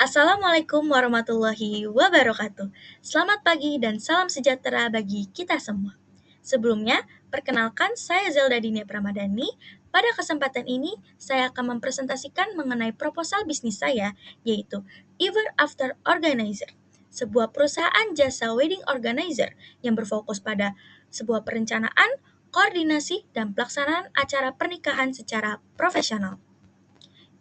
Assalamualaikum warahmatullahi wabarakatuh. Selamat pagi dan salam sejahtera bagi kita semua. Sebelumnya, perkenalkan saya Zelda Dinia Pramadani. Pada kesempatan ini, saya akan mempresentasikan mengenai proposal bisnis saya, yaitu Ever After Organizer, sebuah perusahaan jasa wedding organizer yang berfokus pada sebuah perencanaan, koordinasi, dan pelaksanaan acara pernikahan secara profesional.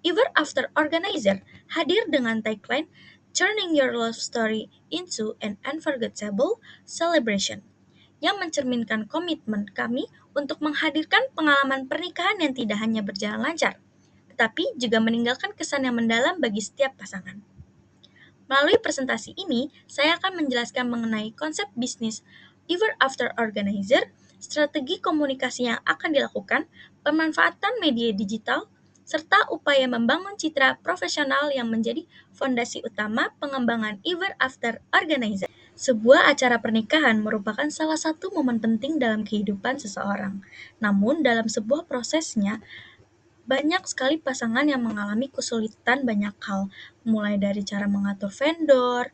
Ever After Organizer hadir dengan tagline Turning Your Love Story into an Unforgettable Celebration yang mencerminkan komitmen kami untuk menghadirkan pengalaman pernikahan yang tidak hanya berjalan lancar, tetapi juga meninggalkan kesan yang mendalam bagi setiap pasangan. Melalui presentasi ini, saya akan menjelaskan mengenai konsep bisnis Ever After Organizer, strategi komunikasi yang akan dilakukan, pemanfaatan media digital, serta upaya membangun citra profesional yang menjadi fondasi utama pengembangan Ever After Organizer. Sebuah acara pernikahan merupakan salah satu momen penting dalam kehidupan seseorang. Namun, dalam sebuah prosesnya, banyak sekali pasangan yang mengalami kesulitan banyak hal, mulai dari cara mengatur vendor,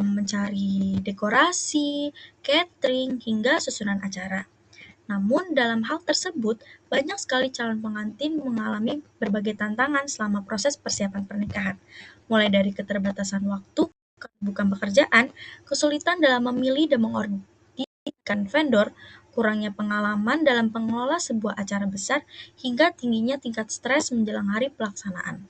mencari dekorasi, catering, hingga susunan acara. Namun, dalam hal tersebut, banyak sekali calon pengantin mengalami berbagai tantangan selama proses persiapan pernikahan, mulai dari keterbatasan waktu, bukan pekerjaan, kesulitan dalam memilih dan mengordinasikan vendor, kurangnya pengalaman dalam mengelola sebuah acara besar, hingga tingginya tingkat stres menjelang hari pelaksanaan.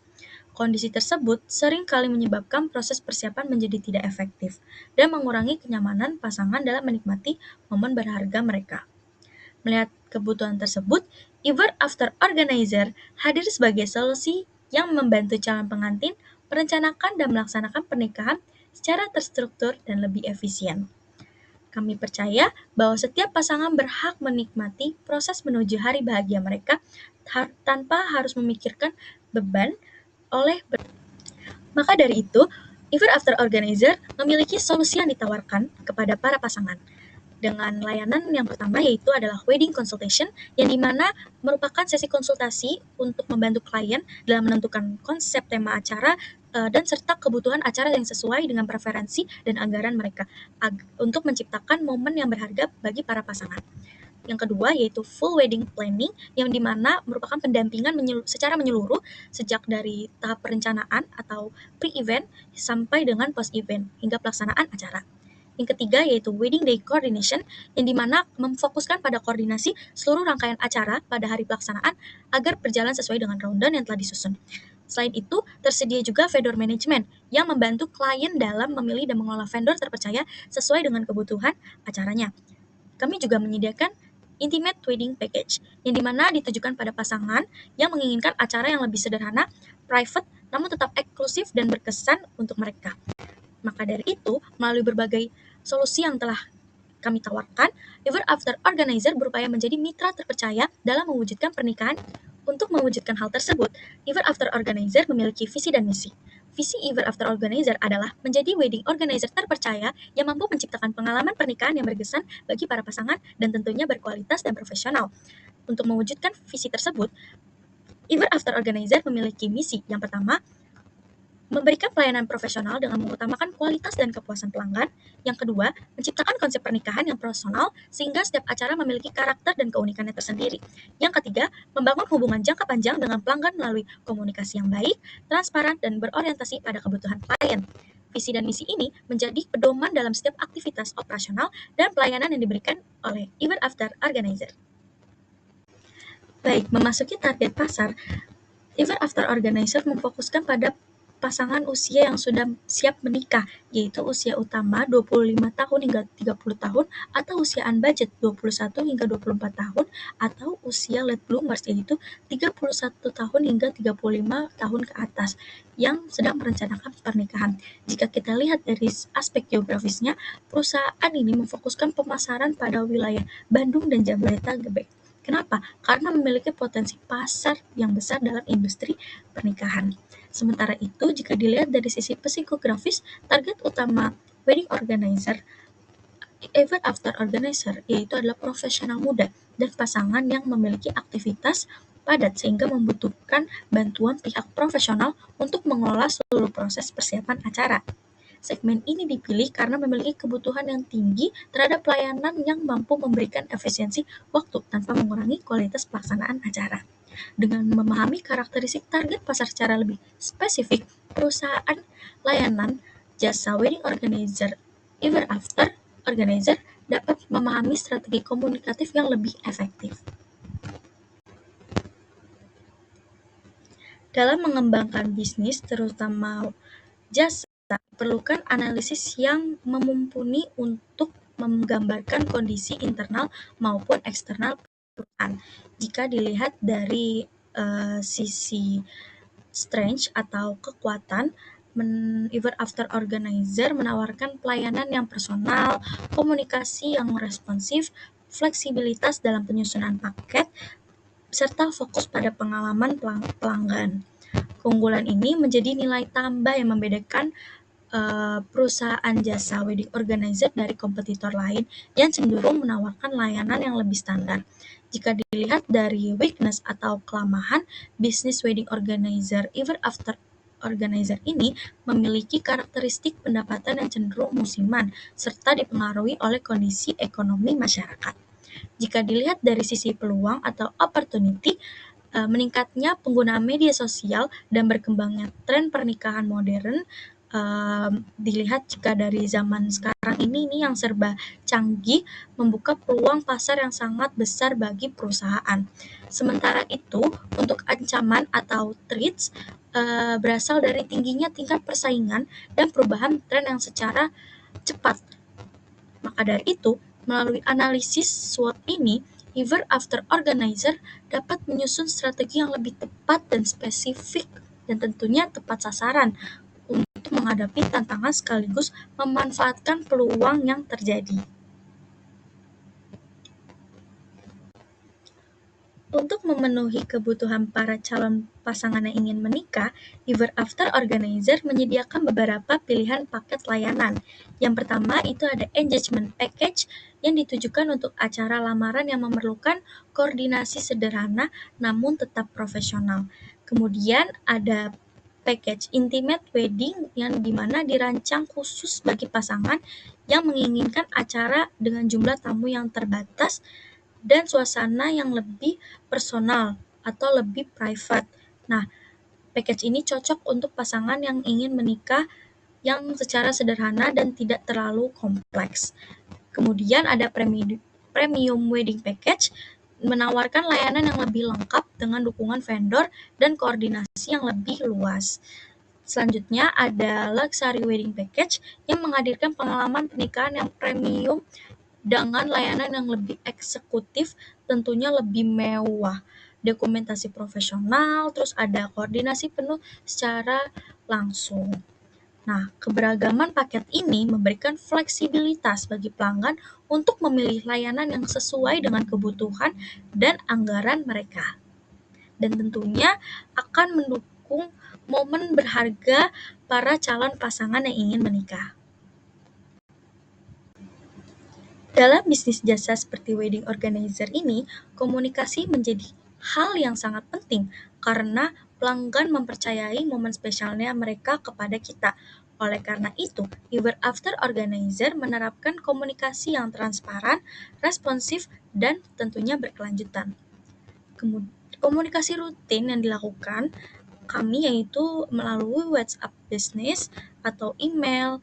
Kondisi tersebut sering kali menyebabkan proses persiapan menjadi tidak efektif dan mengurangi kenyamanan pasangan dalam menikmati momen berharga mereka. Melihat kebutuhan tersebut, Ever After Organizer hadir sebagai solusi yang membantu calon pengantin merencanakan dan melaksanakan pernikahan secara terstruktur dan lebih efisien. Kami percaya bahwa setiap pasangan berhak menikmati proses menuju hari bahagia mereka tanpa harus memikirkan beban oleh. Maka dari itu, Ever After Organizer memiliki solusi yang ditawarkan kepada para pasangan dengan layanan yang pertama yaitu adalah wedding consultation, yang dimana merupakan sesi konsultasi untuk membantu klien dalam menentukan konsep tema acara dan serta kebutuhan acara yang sesuai dengan preferensi dan anggaran mereka untuk menciptakan momen yang berharga bagi para pasangan. Yang kedua yaitu full wedding planning, yang dimana merupakan pendampingan secara menyeluruh sejak dari tahap perencanaan atau pre-event sampai dengan post-event hingga pelaksanaan acara. Yang ketiga yaitu Wedding Day Coordination, yang dimana memfokuskan pada koordinasi seluruh rangkaian acara pada hari pelaksanaan agar berjalan sesuai dengan rundown yang telah disusun. Selain itu, tersedia juga vendor management yang membantu klien dalam memilih dan mengelola vendor terpercaya sesuai dengan kebutuhan acaranya. Kami juga menyediakan Intimate Wedding Package, yang dimana ditujukan pada pasangan yang menginginkan acara yang lebih sederhana, private, namun tetap eksklusif dan berkesan untuk mereka. Maka dari itu, melalui berbagai solusi yang telah kami tawarkan, Ever After Organizer berupaya menjadi mitra terpercaya dalam mewujudkan pernikahan. Untuk mewujudkan hal tersebut, Ever After Organizer memiliki visi dan misi. Visi Ever After Organizer adalah menjadi wedding organizer terpercaya yang mampu menciptakan pengalaman pernikahan yang berkesan bagi para pasangan dan tentunya berkualitas dan profesional. Untuk mewujudkan visi tersebut, Ever After Organizer memiliki misi. Yang pertama, memberikan pelayanan profesional dengan mengutamakan kualitas dan kepuasan pelanggan. Yang kedua, menciptakan konsep pernikahan yang personal sehingga setiap acara memiliki karakter dan keunikannya tersendiri. Yang ketiga, membangun hubungan jangka panjang dengan pelanggan melalui komunikasi yang baik, transparan, dan berorientasi pada kebutuhan klien. Visi dan misi ini menjadi pedoman dalam setiap aktivitas operasional dan pelayanan yang diberikan oleh Ever After Organizer. Baik, memasuki target pasar, Ever After Organizer memfokuskan pada pasangan usia yang sudah siap menikah, yaitu usia utama 25 tahun hingga 30 tahun, atau usia unbudget 21 hingga 24 tahun, atau usia late bloomers, yaitu 31 tahun hingga 35 tahun ke atas, yang sedang merencanakan pernikahan. Jika kita lihat dari aspek geografisnya, perusahaan ini memfokuskan pemasaran pada wilayah Bandung dan Jabodetabek. Kenapa? Karena memiliki potensi pasar yang besar dalam industri pernikahan. Sementara itu, jika dilihat dari sisi psikografis, target utama wedding organizer, Ever After Organizer, yaitu adalah profesional muda dan pasangan yang memiliki aktivitas padat sehingga membutuhkan bantuan pihak profesional untuk mengelola seluruh proses persiapan acara. Segmen ini dipilih karena memiliki kebutuhan yang tinggi terhadap pelayanan yang mampu memberikan efisiensi waktu tanpa mengurangi kualitas pelaksanaan acara. Dengan memahami karakteristik target pasar secara lebih spesifik, perusahaan layanan jasa wedding organizer, ever after organizer dapat memahami strategi komunikatif yang lebih efektif. Dalam mengembangkan bisnis, terutama jasa, diperlukan analisis yang mumpuni untuk menggambarkan kondisi internal maupun eksternal perusahaan. Jika dilihat dari sisi strength atau kekuatan, Ever After Organizer menawarkan pelayanan yang personal, komunikasi yang responsif, fleksibilitas dalam penyusunan paket, serta fokus pada pengalaman pelanggan. Keunggulan ini menjadi nilai tambah yang membedakan perusahaan jasa wedding organizer dari kompetitor lain yang cenderung menawarkan layanan yang lebih standar. Jika dilihat dari weakness atau kelemahan, bisnis wedding organizer ever after organizer ini memiliki karakteristik pendapatan yang cenderung musiman serta dipengaruhi oleh kondisi ekonomi masyarakat. Jika dilihat dari sisi peluang atau opportunity, meningkatnya penggunaan media sosial dan berkembangnya tren pernikahan modern, dilihat jika dari zaman sekarang ini nih yang serba canggih, membuka peluang pasar yang sangat besar bagi perusahaan. Sementara itu, untuk ancaman atau threats, berasal dari tingginya tingkat persaingan dan perubahan tren yang secara cepat. Maka dari itu, melalui analisis SWOT ini, Ever After Organizer dapat menyusun strategi yang lebih tepat dan spesifik dan tentunya tepat sasaran untuk menghadapi tantangan sekaligus memanfaatkan peluang yang terjadi. Untuk memenuhi kebutuhan para calon pasangan yang ingin menikah, Ever After Organizer menyediakan beberapa pilihan paket layanan. Yang pertama itu ada engagement package yang ditujukan untuk acara lamaran yang memerlukan koordinasi sederhana namun tetap profesional. Kemudian ada package intimate wedding yang dimana dirancang khusus bagi pasangan yang menginginkan acara dengan jumlah tamu yang terbatas dan suasana yang lebih personal atau lebih private. Nah, package ini cocok untuk pasangan yang ingin menikah yang secara sederhana dan tidak terlalu kompleks. Kemudian ada premium wedding package menawarkan layanan yang lebih lengkap dengan dukungan vendor dan koordinasi yang lebih luas. Selanjutnya ada luxury wedding package yang menghadirkan pengalaman pernikahan yang premium dengan layanan yang lebih eksekutif, tentunya lebih mewah, dokumentasi profesional, terus ada koordinasi penuh secara langsung. Nah, keberagaman paket ini memberikan fleksibilitas bagi pelanggan untuk memilih layanan yang sesuai dengan kebutuhan dan anggaran mereka. Dan tentunya akan mendukung momen berharga para calon pasangan yang ingin menikah. Dalam bisnis jasa seperti wedding organizer ini, komunikasi menjadi hal yang sangat penting karena pelanggan mempercayai momen spesialnya mereka kepada kita. Oleh karena itu, Ever After Organizer menerapkan komunikasi yang transparan, responsif, dan tentunya berkelanjutan. Komunikasi rutin yang dilakukan kami yaitu melalui WhatsApp Business atau email,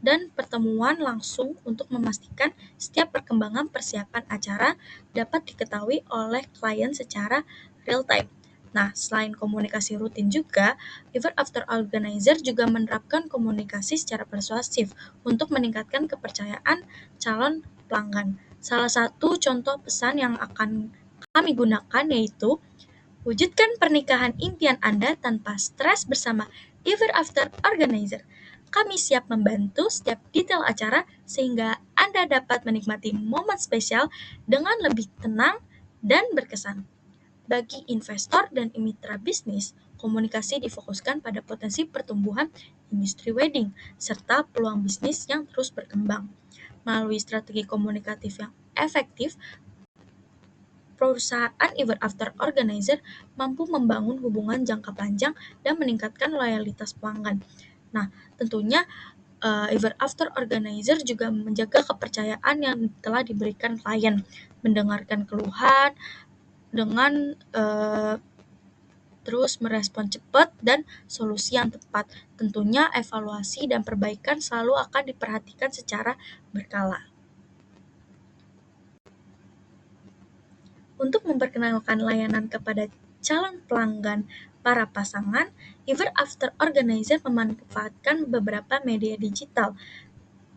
dan pertemuan langsung untuk memastikan setiap perkembangan persiapan acara dapat diketahui oleh klien secara real time. Nah, selain komunikasi rutin juga, Ever After Organizer juga menerapkan komunikasi secara persuasif untuk meningkatkan kepercayaan calon pelanggan. Salah satu contoh pesan yang akan kami gunakan yaitu wujudkan pernikahan impian Anda tanpa stres bersama Ever After Organizer. Kami siap membantu setiap detail acara sehingga Anda dapat menikmati momen spesial dengan lebih tenang dan berkesan. Bagi investor dan mitra bisnis, komunikasi difokuskan pada potensi pertumbuhan industri wedding serta peluang bisnis yang terus berkembang. Melalui strategi komunikatif yang efektif, perusahaan event after organizer mampu membangun hubungan jangka panjang dan meningkatkan loyalitas pelanggan. Nah, tentunya event after organizer juga menjaga kepercayaan yang telah diberikan klien, mendengarkan keluhan dengan terus merespon cepat dan solusi yang tepat. Tentunya evaluasi dan perbaikan selalu akan diperhatikan secara berkala. Untuk memperkenalkan layanan kepada calon pelanggan para pasangan, event after organizer memanfaatkan beberapa media digital.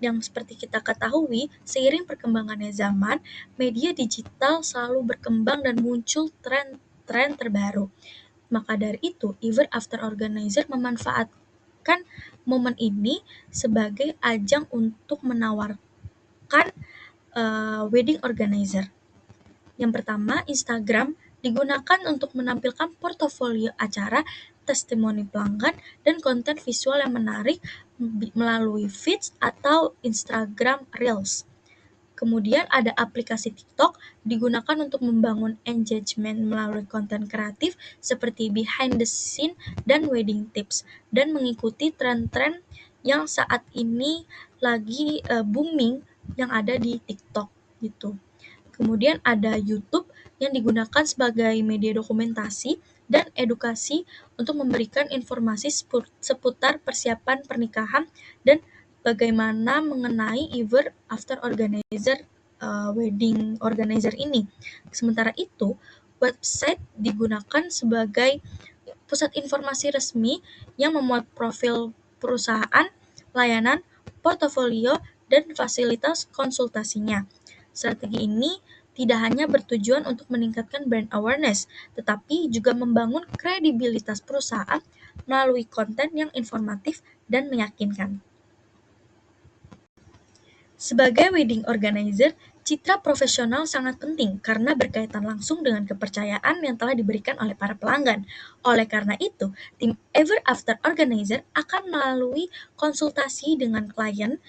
Yang seperti kita ketahui, seiring perkembangannya zaman, media digital selalu berkembang dan muncul tren-tren terbaru. Maka dari itu, event after organizer memanfaatkan momen ini sebagai ajang untuk menawarkan wedding organizer. Yang pertama, Instagram digunakan untuk menampilkan portofolio acara, testimoni pelanggan, dan konten visual yang menarik melalui feeds atau Instagram Reels. Kemudian ada aplikasi TikTok digunakan untuk membangun engagement melalui konten kreatif seperti behind the scene dan wedding tips dan mengikuti tren-tren yang saat ini lagi booming yang ada di TikTok gitu. Kemudian ada YouTube yang digunakan sebagai media dokumentasi dan edukasi untuk memberikan informasi seputar persiapan pernikahan dan bagaimana mengenai event after organizer wedding organizer ini. Sementara itu, website digunakan sebagai pusat informasi resmi yang memuat profil perusahaan, layanan, portofolio, dan fasilitas konsultasinya. Strategi ini tidak hanya bertujuan untuk meningkatkan brand awareness, tetapi juga membangun kredibilitas perusahaan melalui konten yang informatif dan meyakinkan. Sebagai wedding organizer, citra profesional sangat penting karena berkaitan langsung dengan kepercayaan yang telah diberikan oleh para pelanggan. Oleh karena itu, tim Ever After Organizer akan melalui konsultasi dengan klien,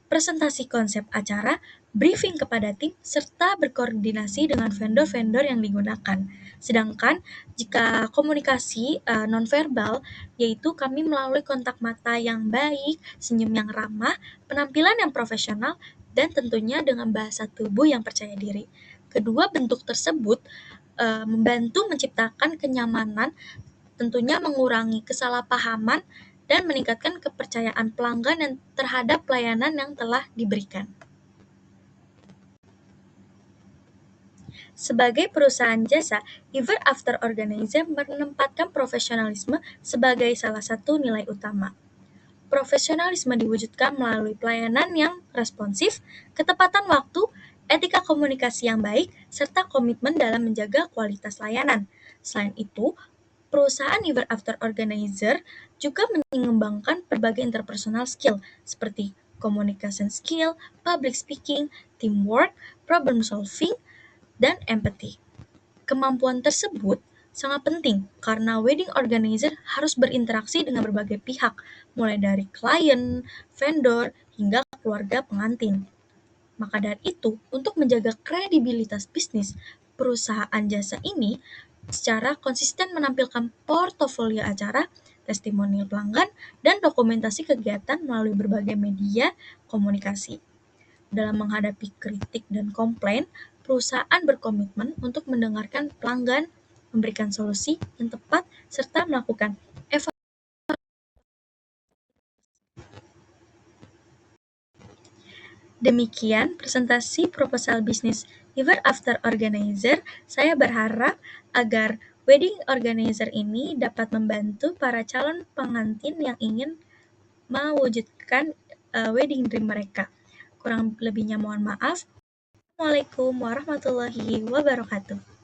presentasi konsep acara, briefing kepada tim, serta berkoordinasi dengan vendor-vendor yang digunakan. Sedangkan jika komunikasi nonverbal, yaitu kami melalui kontak mata yang baik, senyum yang ramah, penampilan yang profesional, dan tentunya dengan bahasa tubuh yang percaya diri. Kedua bentuk tersebut membantu menciptakan kenyamanan, tentunya mengurangi kesalahpahaman dan meningkatkan kepercayaan pelanggan yang terhadap pelayanan yang telah diberikan. Sebagai perusahaan jasa, event after organizer menempatkan profesionalisme sebagai salah satu nilai utama. Profesionalisme diwujudkan melalui pelayanan yang responsif, ketepatan waktu, etika komunikasi yang baik, serta komitmen dalam menjaga kualitas layanan. Selain itu, perusahaan event after organizer juga mengembangkan berbagai interpersonal skill seperti communication skill, public speaking, teamwork, problem solving, dan empathy. Kemampuan tersebut sangat penting karena wedding organizer harus berinteraksi dengan berbagai pihak, mulai dari klien, vendor, hingga keluarga pengantin. Maka dari itu, untuk menjaga kredibilitas bisnis, perusahaan jasa ini secara konsisten menampilkan portofolio acara, testimonial pelanggan, dan dokumentasi kegiatan melalui berbagai media komunikasi. Dalam menghadapi kritik dan komplain, perusahaan berkomitmen untuk mendengarkan pelanggan, memberikan solusi yang tepat, serta melakukan evaluasi. Demikian presentasi proposal bisnis event after organizer. Saya berharap agar wedding organizer ini dapat membantu para calon pengantin yang ingin mewujudkan wedding dream mereka. Kurang lebihnya mohon maaf. Assalamualaikum warahmatullahi wabarakatuh.